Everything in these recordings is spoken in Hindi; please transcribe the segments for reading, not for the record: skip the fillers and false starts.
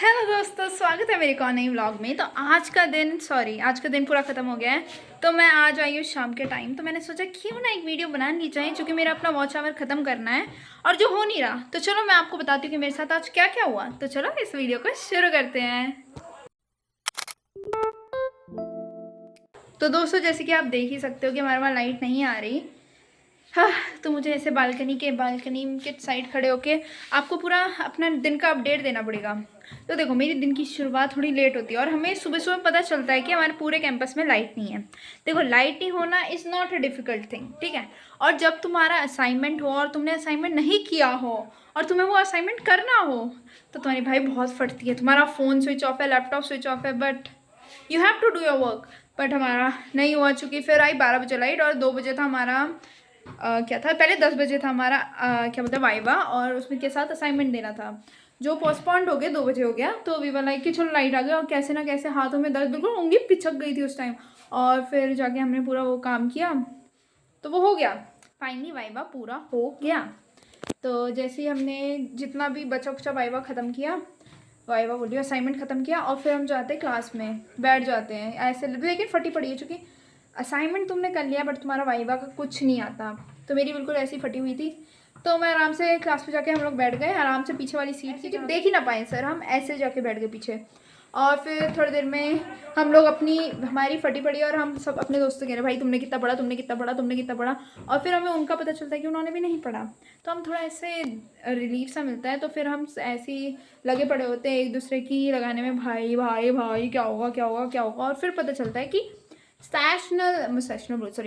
हेलो दोस्तों, स्वागत है मेरे को नई व्लॉग में। तो आज का दिन पूरा ख़त्म हो गया है। तो मैं आज आई हूँ शाम के टाइम, तो मैंने सोचा क्यों ना एक वीडियो बना ली जाए, क्योंकि मेरा अपना वॉच आवर ख़त्म करना है और जो हो नहीं रहा। तो चलो मैं आपको बताती हूँ कि मेरे साथ आज क्या क्या हुआ। तो चलो इस वीडियो को शुरू करते हैं। तो दोस्तों, जैसे कि आप देख ही सकते हो कि हमारे वहाँ लाइट नहीं आ रही। हाँ, तो मुझे ऐसे बालकनी के साइड खड़े होके आपको पूरा अपना दिन का अपडेट देना पड़ेगा। तो देखो, मेरी दिन की शुरुआत थोड़ी लेट होती है और हमें सुबह सुबह पता चलता है कि हमारे पूरे कैंपस में लाइट नहीं है। देखो, लाइट नहीं होना is not a difficult thing, ठीक है। और जब तुम्हारा असाइनमेंट हो और तुमने असाइनमेंट नहीं किया हो और तुम्हें वो असाइनमेंट करना हो, तो तुम्हारी भाई बहुत फटती है। तुम्हारा फ़ोन स्विच ऑफ है, लैपटॉप स्विच ऑफ है, but you have to do your work. But हमारा नहीं हुआ, चूँकि फिर आई 12 बजे लाइट और 2 बजे था हमारा क्या था, पहले 10 बजे था हमारा क्या बोलते हैं वाइवा, और उसमें के साथ असाइनमेंट देना था जो पोस्टपॉन्ड हो गया, 2 बजे हो गया। तो वी वर लाइक कि चलो लाइट आ गया, और कैसे ना कैसे हाथों में दर्द, बिल्कुल उंगली पिचक गई थी उस टाइम। और फिर जाके हमने पूरा वो काम किया, तो वो हो गया। फाइनली वाइवा पूरा हो गया। तो जैसे ही हमने जितना भी बचा कुचा वाइवा ख़त्म किया, वाइवा बोलिए असाइनमेंट ख़त्म किया, और फिर हम जाते हैं क्लास में, बैठ जाते हैं ऐसे। लेकिन फटी पड़ी है, चूँकि असाइनमेंट तुमने कर लिया बट तुम्हारा वाइवा का कुछ नहीं आता। तो मेरी बिल्कुल ऐसी फटी हुई थी। तो मैं आराम से क्लास में जाके हम लोग बैठ गए आराम से, पीछे वाली सीट थी कि देख ही ना पाए सर, हम ऐसे जाके बैठ गए पीछे। और फिर थोड़ी देर में हम लोग हमारी फटी पड़ी और हम सब अपने दोस्तों कह रहे भाई तुमने कितना पढ़ा, तुमने कितना पढ़ा, तुमने कितना पढ़ा। और फिर हमें उनका पता चलता है कि उन्होंने भी नहीं पढ़ा। तो हम थोड़ा ऐसे रिलीफ सा मिलता है। तो फिर हम ऐसे ही लगे पड़े होते हैं एक दूसरे की लगाने में, भाई भाई भाई क्या होगा क्या होगा क्या होगा। और फिर पता चलता है कि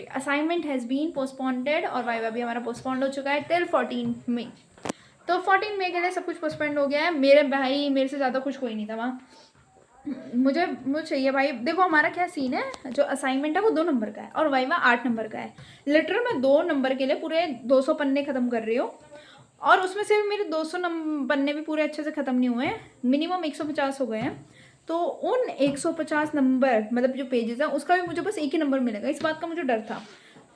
असाइनमेंट हैज़ बीन पोस्टपोन्डेड, और वाइवा भी हमारा पोस्टपोन्ड हो चुका है टिल 14 मई। तो 14 मई के लिए सब कुछ पोस्टपोन्ड हो गया है। मेरे भाई मेरे से ज़्यादा खुश कोई नहीं था वहाँ। मुझे चाहिए भाई। देखो हमारा क्या सीन है, जो असाइनमेंट है वो 2 नंबर का है और वाइवा 8 नंबर का है। लिटरल मैं 2 नंबर के लिए पूरे 200 पन्ने ख़त्म कर रही हूँ, और उसमें से भी मेरे 200 पन्ने भी पूरे अच्छे से ख़त्म नहीं हुए हैं, मिनिमम 150 हो गए हैं। तो उन 150 नंबर मतलब जो पेजेस हैं उसका भी मुझे बस एक ही नंबर मिलेगा, इस बात का मुझे डर था।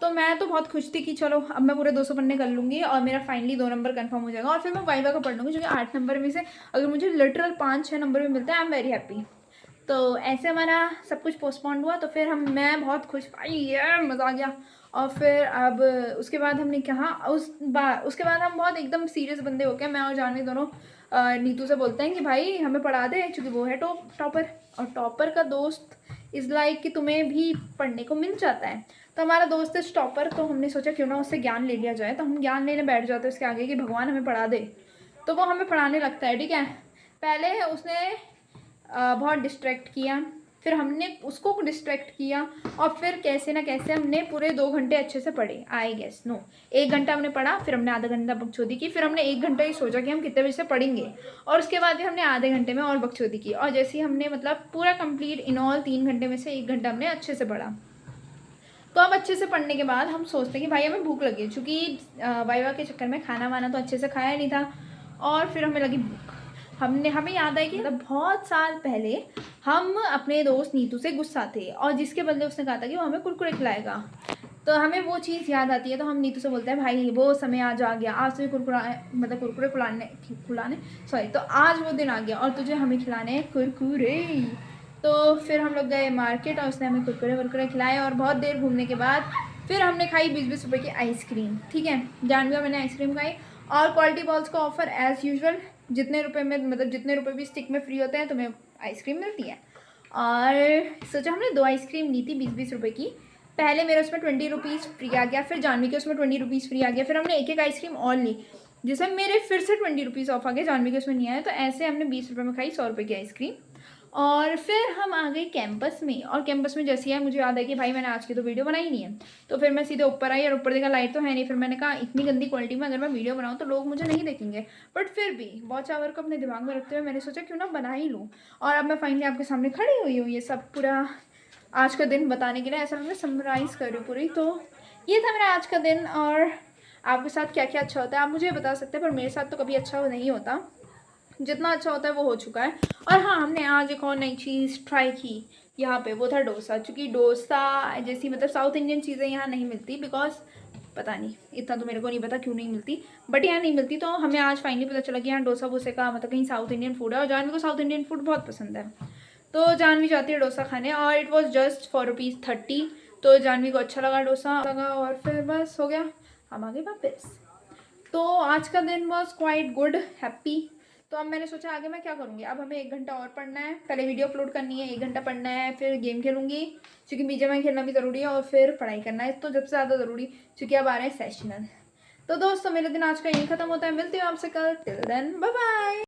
तो मैं तो बहुत खुश थी कि चलो अब मैं पूरे 200 पन्ने कर लूँगी और मेरा फाइनली 2 नंबर कंफर्म हो जाएगा, और फिर मैं वाइवा का पढ़ लूँगी, क्योंकि 8 नंबर में से अगर मुझे लिटरल 5-6 नंबर भी मिलते हैं आई एम वेरी हैप्पी। तो ऐसे हमारा सब कुछ पोस्टपोन्ड हुआ। तो फिर मैं बहुत खुश, भाई ये मज़ा आ गया। और फिर अब उसके बाद हमने कहा उसके बाद हम बहुत एकदम सीरियस बंदे हो गए। मैं और जानवी दोनों नीतू से बोलते हैं कि भाई हमें पढ़ा दे, क्योंकि वो है टॉपर, और टॉपर का दोस्त इज़ लाइक कि तुम्हें भी पढ़ने को मिल जाता है। तो हमारा दोस्त है टॉपर, तो हमने सोचा क्यों ना उससे ज्ञान ले लिया जाए। तो हम ज्ञान लेने बैठ जाते हैं उसके आगे कि भगवान हमें पढ़ा दे। तो वो हमें पढ़ाने लगता है, ठीक है। पहले उसने बहुत डिस्ट्रैक्ट किया, फिर हमने उसको डिस्ट्रैक्ट किया, और फिर कैसे ना कैसे हमने पूरे 2 घंटे अच्छे से पढ़े। आई गेस नो 1 घंटा हमने पढ़ा, फिर हमने आधा घंटा बकचोदी की, फिर हमने 1 घंटा ही सोचा कि हम कितने बजे से पढ़ेंगे, और उसके बाद भी हमने आधे घंटे में और बकचोदी की। और जैसे ही हमने मतलब पूरा कंप्लीट इन ऑल 3 घंटे में से 1 घंटा हमने अच्छे से पढ़ा। तो अब अच्छे से पढ़ने के बाद हम सोचते हैं कि भाई हमें भूख लगी है, चूँकि वाइवा के चक्कर में खाना वाना तो अच्छे से खाया नहीं था, और फिर हमें लगी भूख। हमें याद है कि मतलब बहुत साल पहले हम अपने दोस्त नीतू से गुस्सा थे, और जिसके बदले उसने कहा था कि वो हमें कुरकुरे खिलाएगा। तो हमें वो चीज़ याद आती है, तो हम नीतू से बोलते हैं भाई वो समय आज आ गया, आज तुझे कुरकुरे खिलाने सॉरी, तो आज वो दिन आ गया और तुझे हमें खिलाने हैं कुरकुरे। तो फिर हम लोग गए मार्केट और उसने हमें कुरकुरे खिलाए, और बहुत देर घूमने के बाद फिर हमने खाई 20-20 रुपये की आइसक्रीम, ठीक है। जानवी मैंने आइसक्रीम खाई, और क्वालिटी बॉल्स का ऑफर एज़ यूजुअल, जितने रुपए में मतलब जितने रुपए भी स्टिक में फ्री होते हैं तुम्हें आइसक्रीम मिलती है। और सोचा हमने 2 आइसक्रीम ली थी 20-20 रुपये की। पहले मेरे उसमें 20 रुपीज़ फ्री आ गया, फिर जानवी के उसमें 20 रुपीज़ फ्री आ गया, फिर हमने एक आइसक्रीम और ली, जिससे मेरे फिर से 20 रुपीज़ ऑफ आ गया, जानवी के उसमें नहीं आया। तो ऐसे हमने 20 रुपये में खाई 100 रुपये की आइसक्रीम। और फिर हम आ गए कैंपस में, और कैंपस में जैसे ही मुझे याद है कि भाई मैंने आज की तो वीडियो बनाई नहीं है, तो फिर मैं सीधे ऊपर आई, और ऊपर देखा लाइट तो है नहीं। फिर मैंने कहा इतनी गंदी क्वालिटी में अगर मैं वीडियो बनाऊँ तो लोग मुझे नहीं देखेंगे, बट फिर भी वॉच आवर को अपने दिमाग में रखते हुए मैंने सोचा क्यों ना बना ही लूँ। और अब मैं फाइनली आपके सामने खड़ी हुई हूँ, ये सब पूरा आज का दिन बताने के लिए। ऐसा मैं समराइज़ कर रही हूँ पूरी। तो ये था मेरा आज का दिन, और आपके साथ क्या क्या अच्छा होता है आप मुझे बता सकते हैं, पर मेरे साथ तो कभी अच्छा नहीं होता, जितना अच्छा होता है वो हो चुका है। और हाँ, हमने आज एक और नई चीज़ ट्राई की यहाँ पे, वो था डोसा। चूँकि डोसा जैसी मतलब साउथ इंडियन चीज़ें यहाँ नहीं मिलती, बिकॉज पता नहीं, इतना तो मेरे को नहीं पता क्यों नहीं मिलती, बट यहाँ नहीं मिलती। तो हमें आज फाइनली पता चला कि यहाँ डोसा वोसे का मतलब कहीं साउथ इंडियन फूड है, और जानवी को साउथ इंडियन फूड बहुत पसंद है। तो जानवी जाती है डोसा खाने, और इट वॉज जस्ट फॉर ₹30। तो जानवी को अच्छा लगा डोसा लगा, और फिर बस हो गया, हम आ गए वापस। तो आज का दिन वॉज क्वाइट गुड, हैप्पी। तो अब मैंने सोचा आगे मैं क्या करूँगी। अब हमें 1 घंटा और पढ़ना है, पहले वीडियो अपलोड करनी है, 1 घंटा पढ़ना है, फिर गेम खेलूँगी क्योंकि बीजीएमआई खेलना भी ज़रूरी है, और फिर पढ़ाई करना है, तो सबसे ज़्यादा ज़रूरी क्योंकि अब आ रहे हैं सेशनल। तो दोस्तों मेरे दिन आज का यही खत्म होता है, मिलती हूँ आपसे कल, टिल देन बाय बाय।